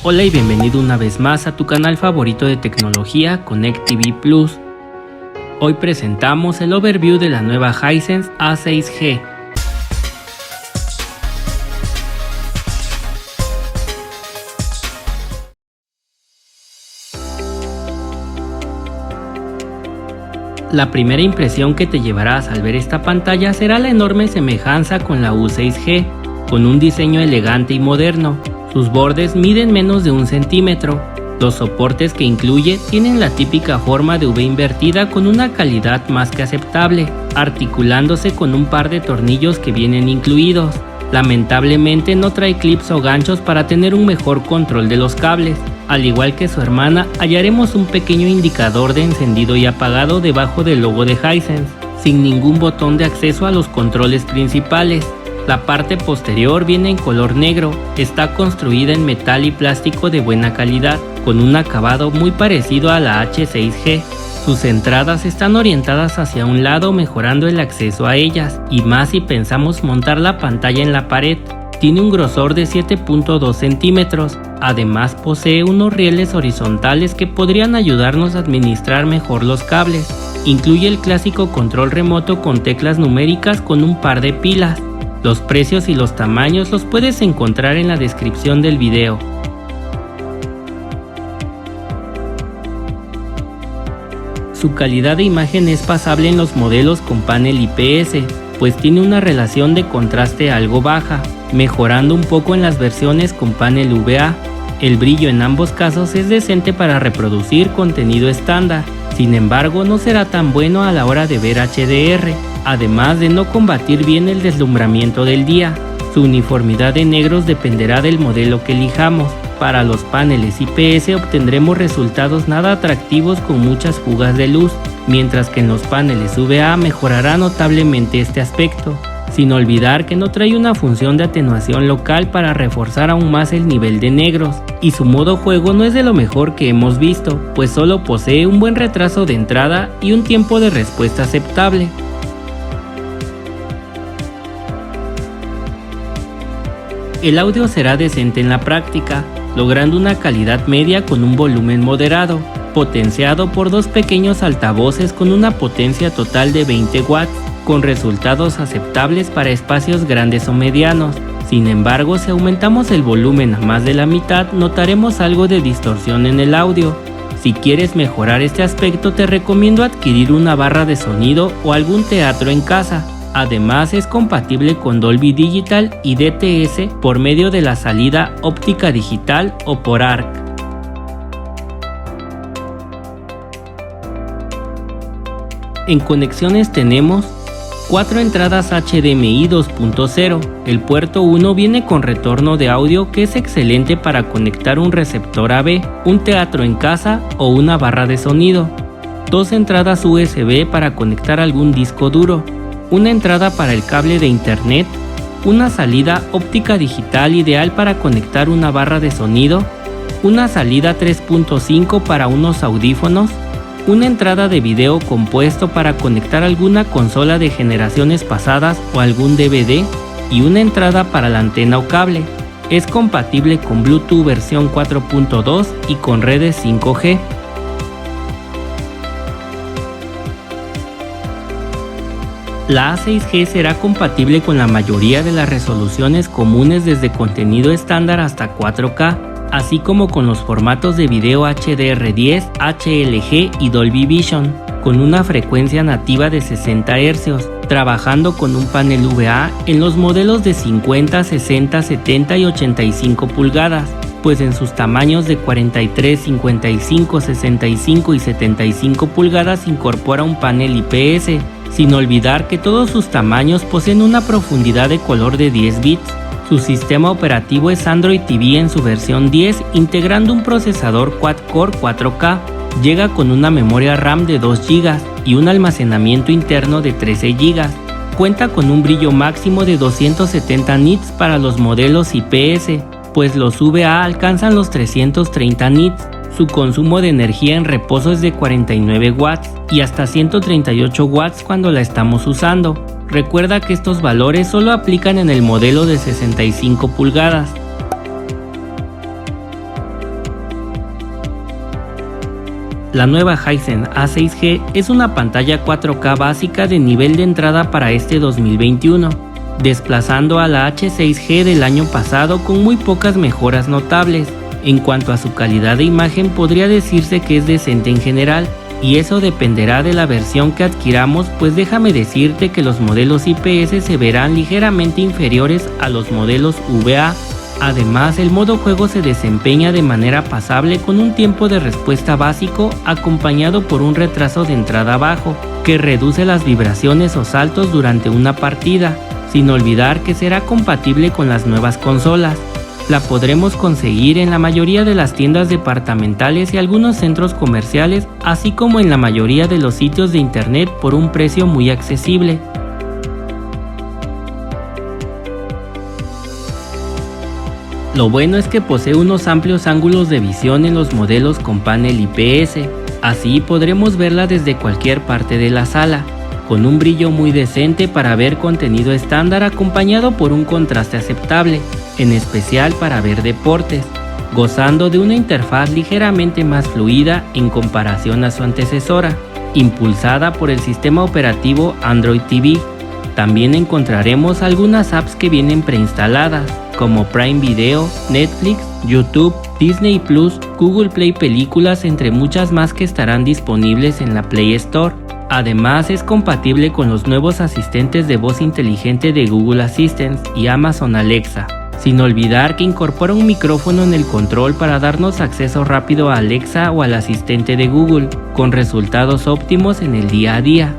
Hola y bienvenido una vez más a tu canal favorito de tecnología, Connect TV Plus. Hoy presentamos el overview de la nueva Hisense A6G. La primera impresión que te llevarás al ver esta pantalla será la enorme semejanza con la U6G, con un diseño elegante y moderno. Sus bordes miden menos de 1 centímetro. Los soportes que incluye tienen la típica forma de V invertida con una calidad más que aceptable, articulándose con un par de tornillos que vienen incluidos. Lamentablemente no trae clips o ganchos para tener un mejor control de los cables. Al igual que su hermana, hallaremos un pequeño indicador de encendido y apagado debajo del logo de Hisense, sin ningún botón de acceso a los controles principales. La parte posterior viene en color negro, está construida en metal y plástico de buena calidad, con un acabado muy parecido a la H6G. Sus entradas están orientadas hacia un lado, mejorando el acceso a ellas, y más si pensamos montar la pantalla en la pared. Tiene un grosor de 7.2 centímetros, además posee unos rieles horizontales que podrían ayudarnos a administrar mejor los cables. Incluye el clásico control remoto con teclas numéricas con un par de pilas. Los precios y los tamaños los puedes encontrar en la descripción del video. Su calidad de imagen es pasable en los modelos con panel IPS, pues tiene una relación de contraste algo baja, mejorando un poco en las versiones con panel VA. El brillo en ambos casos es decente para reproducir contenido estándar, sin embargo no será tan bueno a la hora de ver HDR, además de no combatir bien el deslumbramiento del día. Su uniformidad de negros dependerá del modelo que elijamos. Para los paneles IPS obtendremos resultados nada atractivos con muchas fugas de luz, mientras que en los paneles VA mejorará notablemente este aspecto, sin olvidar que no trae una función de atenuación local para reforzar aún más el nivel de negros, y su modo juego no es de lo mejor que hemos visto, pues solo posee un buen retraso de entrada y un tiempo de respuesta aceptable. El audio será decente en la práctica, logrando una calidad media con un volumen moderado, potenciado por dos pequeños altavoces con una potencia total de 20 watts, con resultados aceptables para espacios grandes o medianos. Sin embargo, si aumentamos el volumen a más de la mitad, notaremos algo de distorsión en el audio. Si quieres mejorar este aspecto, te recomiendo adquirir una barra de sonido o algún teatro en casa. Además, es compatible con Dolby Digital y DTS por medio de la salida óptica digital o por ARC. En conexiones tenemos 4 entradas HDMI 2.0. El puerto 1 viene con retorno de audio que es excelente para conectar un receptor AB, un teatro en casa o una barra de sonido. 2 entradas USB para conectar algún disco duro. Una entrada para el cable de internet, una salida óptica digital ideal para conectar una barra de sonido, una salida 3.5 para unos audífonos, una entrada de video compuesto para conectar alguna consola de generaciones pasadas o algún DVD y una entrada para la antena o cable. Es compatible con Bluetooth versión 4.2 y con redes 5G. La A6G será compatible con la mayoría de las resoluciones comunes desde contenido estándar hasta 4K, así como con los formatos de video HDR10, HLG y Dolby Vision, con una frecuencia nativa de 60 Hz, trabajando con un panel VA en los modelos de 50, 60, 70 y 85 pulgadas, pues en sus tamaños de 43, 55, 65 y 75 pulgadas incorpora un panel IPS, sin olvidar que todos sus tamaños poseen una profundidad de color de 10 bits. Su sistema operativo es Android TV en su versión 10, integrando un procesador quad-core 4K. Llega con una memoria RAM de 2 GB y un almacenamiento interno de 13 GB. Cuenta con un brillo máximo de 270 nits para los modelos IPS, pues los VA alcanzan los 330 nits. Su consumo de energía en reposo es de 49 watts y hasta 138 watts cuando la estamos usando. Recuerda que estos valores solo aplican en el modelo de 65 pulgadas. La nueva Hisense A6G es una pantalla 4K básica de nivel de entrada para este 2021, desplazando a la H6G del año pasado con muy pocas mejoras notables. En cuanto a su calidad de imagen, podría decirse que es decente en general, y eso dependerá de la versión que adquiramos, pues déjame decirte que los modelos IPS se verán ligeramente inferiores a los modelos VA. Además, el modo juego se desempeña de manera pasable con un tiempo de respuesta básico acompañado por un retraso de entrada bajo, que reduce las vibraciones o saltos durante una partida, sin olvidar que será compatible con las nuevas consolas. La podremos conseguir en la mayoría de las tiendas departamentales y algunos centros comerciales, así como en la mayoría de los sitios de internet por un precio muy accesible. Lo bueno es que posee unos amplios ángulos de visión en los modelos con panel IPS, así podremos verla desde cualquier parte de la sala, con un brillo muy decente para ver contenido estándar acompañado por un contraste aceptable, en especial para ver deportes, gozando de una interfaz ligeramente más fluida en comparación a su antecesora, impulsada por el sistema operativo Android TV. También encontraremos algunas apps que vienen preinstaladas, como Prime Video, Netflix, YouTube, Disney Plus, Google Play Películas, entre muchas más que estarán disponibles en la Play Store. Además, es compatible con los nuevos asistentes de voz inteligente de Google Assistant y Amazon Alexa, sin olvidar que incorpora un micrófono en el control para darnos acceso rápido a Alexa o al asistente de Google, con resultados óptimos en el día a día.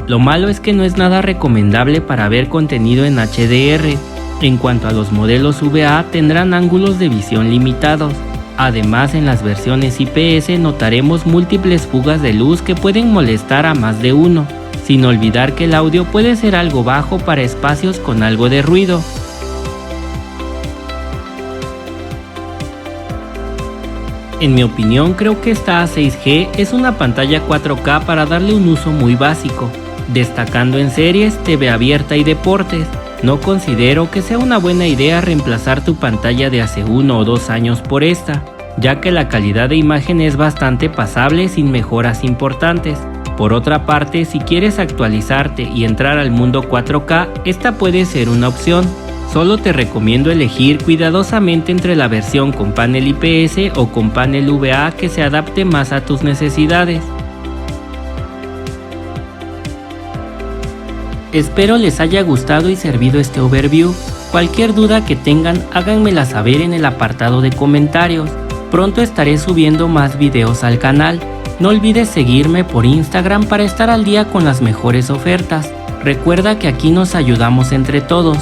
Lo malo es que no es nada recomendable para ver contenido en HDR. En cuanto a los modelos VA, tendrán ángulos de visión limitados. Además, en las versiones IPS notaremos múltiples fugas de luz que pueden molestar a más de uno, sin olvidar que el audio puede ser algo bajo para espacios con algo de ruido. En mi opinión, creo que esta A6G es una pantalla 4K para darle un uso muy básico, destacando en series, TV abierta y deportes. No considero que sea una buena idea reemplazar tu pantalla de hace 1 o 2 años por esta, ya que la calidad de imagen es bastante pasable sin mejoras importantes. Por otra parte, si quieres actualizarte y entrar al mundo 4K, esta puede ser una opción. Solo te recomiendo elegir cuidadosamente entre la versión con panel IPS o con panel VA que se adapte más a tus necesidades. Espero les haya gustado y servido este overview. Cualquier duda que tengan, háganmela saber en el apartado de comentarios. Pronto estaré subiendo más videos al canal. No olvides seguirme por Instagram para estar al día con las mejores ofertas. Recuerda que aquí nos ayudamos entre todos.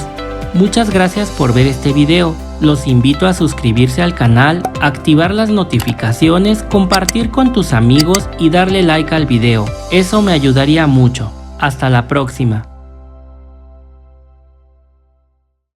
Muchas gracias por ver este video. Los invito a suscribirse al canal, activar las notificaciones, compartir con tus amigos y darle like al video. Eso me ayudaría mucho. Hasta la próxima.